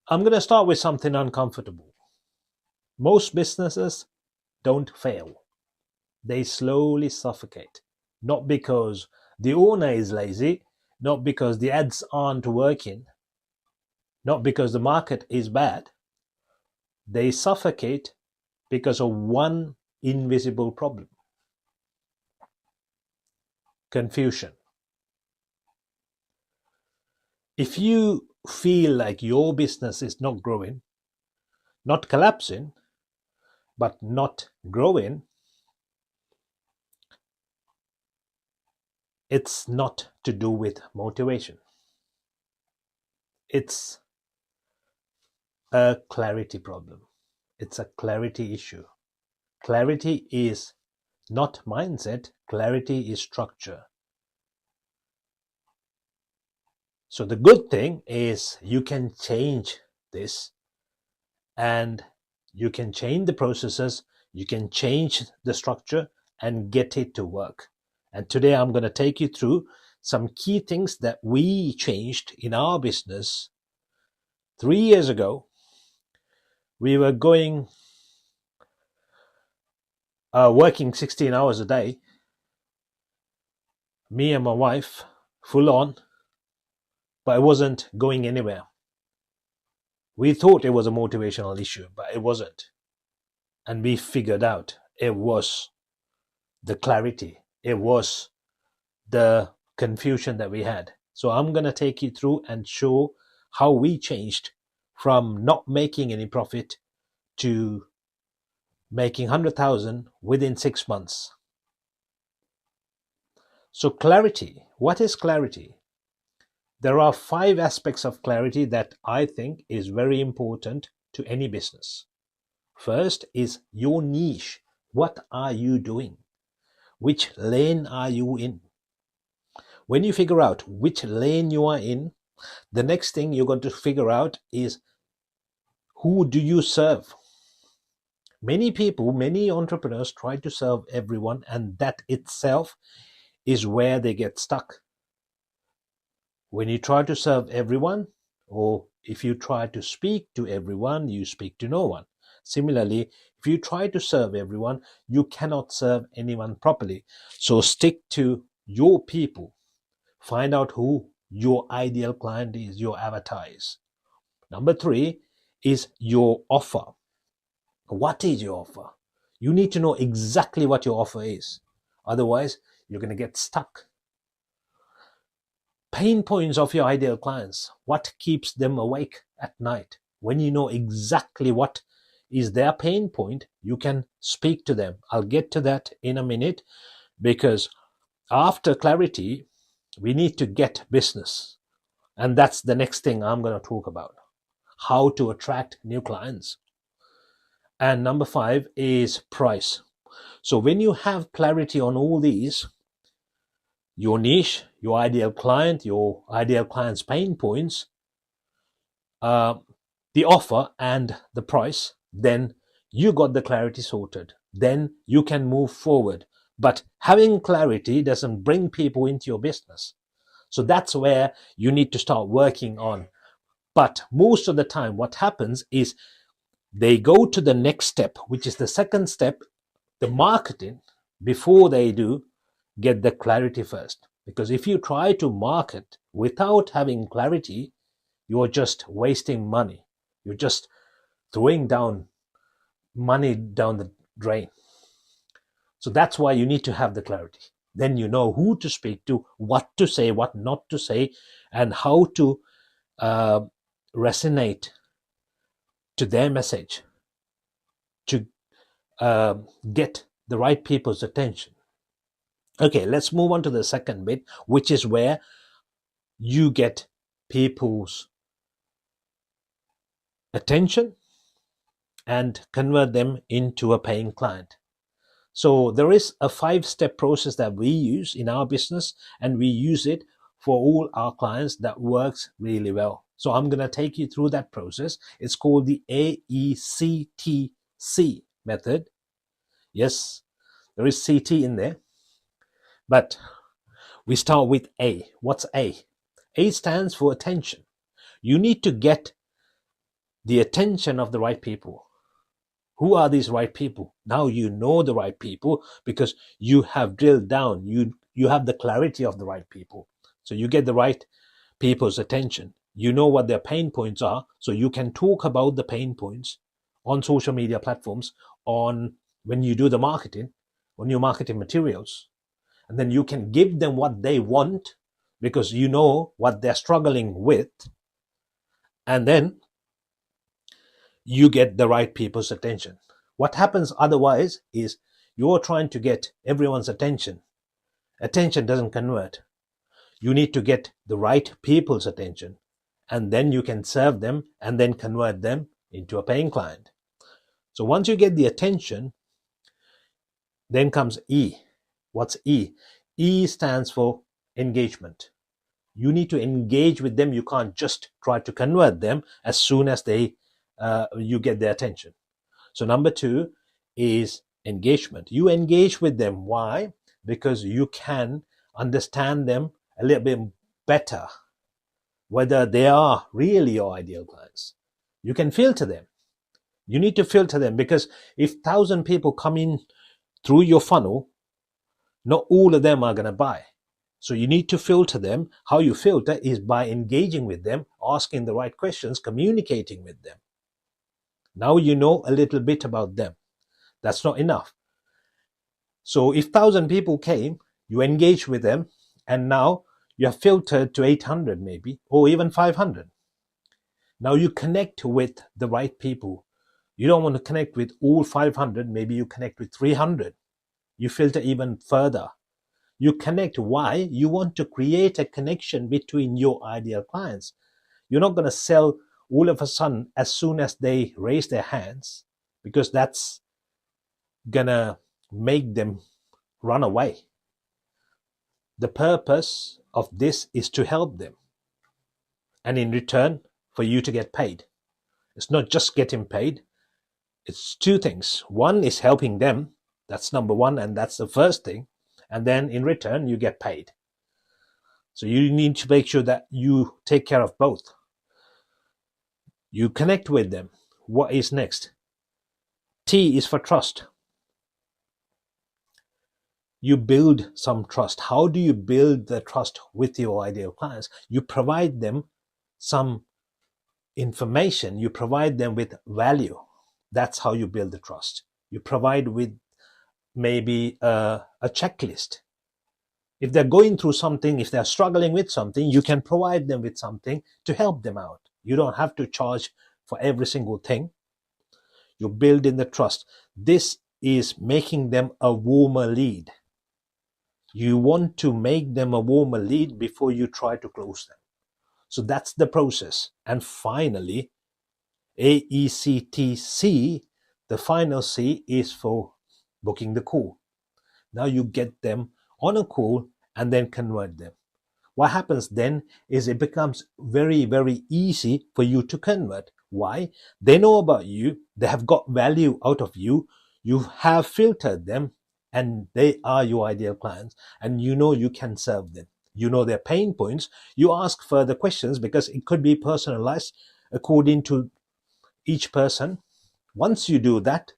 I'm going to start with something uncomfortable. Most businesses don't fail, they slowly suffocate. Not because the owner is lazy, not because the ads aren't working, not because the market is bad. They suffocate because of one invisible problem: confusion. If you feel like your business is not growing, not collapsing, but not growing, it's not to do with motivation. It's a clarity problem. It's a clarity issue. Clarity is not mindset, clarity is structure. So the good thing is you can change this, and you can change the processes, you can change the structure and get it to work. And today I'm going to take you through some key things that we changed in our business. 3 years ago, we were working 16 hours a day, me and my wife, full on, but it wasn't going anywhere. We thought it was a motivational issue, but it wasn't. And we figured out it was the clarity, it was the confusion that we had. So I'm going to take you through and show how we changed from not making any profit to making 100,000 within 6 months. So clarity, what is clarity? There are 5 aspects of clarity that I think is very important to any business. First is your niche. What are you doing? Which lane are you in? When you figure out which lane you are in, the next thing you're going to figure out is who do you serve? Many people, many entrepreneurs try to serve everyone, and that itself is where they get stuck. When you try to serve everyone, or if you try to speak to everyone, you speak to no one. Similarly, if you try to serve everyone, you cannot serve anyone properly. So stick to your people. Find out who your ideal client is, your avatar is. Number 3 is your offer. What is your offer? You need to know exactly what your offer is. Otherwise, you're going to get stuck. Pain points of your ideal clients. What keeps them awake at night? When you know exactly what is their pain point, you can speak to them. I'll get to that in a minute, because after clarity, we need to get business. And that's the next thing I'm going to talk about: how to attract new clients. And number 5 is price. So when you have clarity on all these, your niche, your ideal client's pain points, the offer and the price, then you got the clarity sorted. Then you can move forward. But having clarity doesn't bring people into your business. So that's where you need to start working on. But most of the time, what happens is they go to the next step, which is the second step, the marketing, before they do get the clarity first. Because if you try to market without having clarity, you're just wasting money. You're just throwing down money down the drain. So that's why you need to have the clarity. Then you know who to speak to, what to say, what not to say, and how to resonate to their message to get the right people's attention. Okay, let's move on to the second bit, which is where you get people's attention and convert them into a paying client. So there is a 5-step process that we use in our business, and we use it for all our clients. That works really well. So I'm going to take you through that process. It's called the AECTC method. Yes, there is CT in there, but we start with A. What's A? A stands for attention. You need to get the attention of the right people. Who are these right people? Now you know the right people because you have drilled down. You have the clarity of the right people. So you get the right people's attention. You know what their pain points are, so you can talk about the pain points on social media platforms, on when you do the marketing, on your marketing materials. And then you can give them what they want because you know what they're struggling with. And then you get the right people's attention. What happens otherwise is you're trying to get everyone's attention. Attention doesn't convert. You need to get the right people's attention, and then you can serve them and then convert them into a paying client. So once you get the attention, then comes E. What's E? E stands for engagement. You need to engage with them. You can't just try to convert them as soon as you get their attention. So number 2 is engagement. You engage with them. Why? Because you can understand them a little bit better, whether they are really your ideal clients. You can filter them. You need to filter them because if 1,000 people come in through your funnel, not all of them are going to buy. So you need to filter them. How you filter is by engaging with them, asking the right questions, communicating with them. Now you know a little bit about them. That's not enough. So if 1,000 people came, you engage with them, and now you have filtered to 800 maybe, or even 500. Now you connect with the right people. You don't want to connect with all 500, maybe you connect with 300. You filter even further. You connect. Why? You want to create a connection between your ideal clients. You're not going to sell all of a sudden as soon as they raise their hands, because that's going to make them run away. The purpose of this is to help them, and in return for you to get paid. It's not just getting paid. It's 2 things. One is helping them. That's number 1, and that's the first thing. And then in return, you get paid. So you need to make sure that you take care of both. You connect with them. What is next? T is for trust. You build some trust. How do you build the trust with your ideal clients? You provide them some information. You provide them with value. That's how you build the trust. You provide with maybe a checklist. If they're going through something, if they're struggling with something, you can provide them with something to help them out. You don't have to charge for every single thing. You build in the trust. This is making them a warmer lead. You want to make them a warmer lead before you try to close them. So that's the process. And finally, AECTC, the final C is for booking the call. Now you get them on a call and then convert them. What happens then is it becomes very, very easy for you to convert. Why? They know about you. They have got value out of you. You have filtered them, and they are your ideal clients, and you know you can serve them. You know their pain points. You ask further questions because it could be personalized according to each person. Once you do that,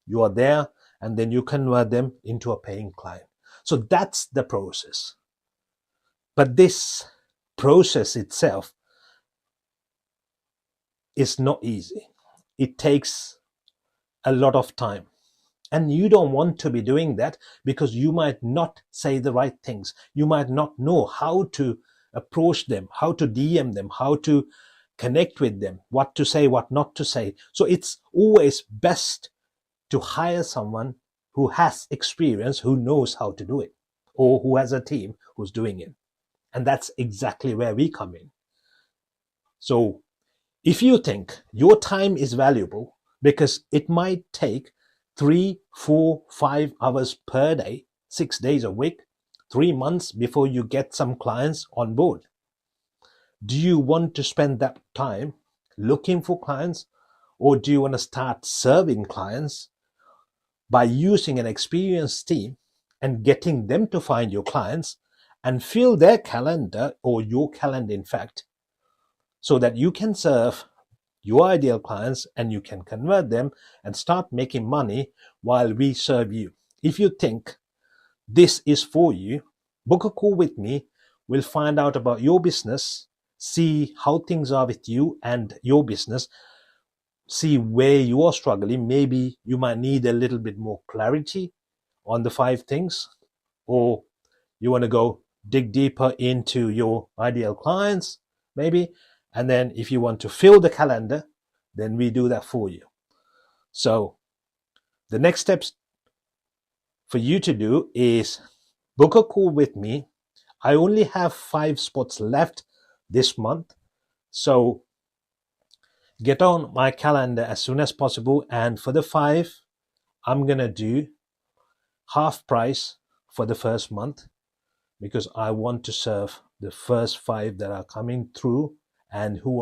you are there, and then you convert them into a paying client. So that's the process. But this process itself is not easy. It takes a lot of time. And you don't want to be doing that because you might not say the right things. You might not know how to approach them, how to DM them, how to connect with them, what to say, what not to say. So it's always best to hire someone who has experience, who knows how to do it, or who has a team who's doing it. And that's exactly where we come in. So if you think your time is valuable, because it might take 3, 4, 5 hours per day, 6 days a week, 3 months before you get some clients on board. Do you want to spend that time looking for clients, or do you want to start serving clients by using an experienced team and getting them to find your clients and fill their calendar, or your calendar in fact, so that you can serve your ideal clients and you can convert them and start making money while we serve you. If you think this is for you, book a call with me. We'll find out about your business, see how things are with you and your business, see where you are struggling. Maybe you might need a little bit more clarity on the 5 things, or you want to go dig deeper into your ideal clients, maybe. And then if you want to fill the calendar, then we do that for you. So the next steps for you to do is book a call with me. I only have 5 spots left this month. So get on my calendar as soon as possible. And for the 5, I'm going to do half price for the first month, because I want to serve the first 5 that are coming through and who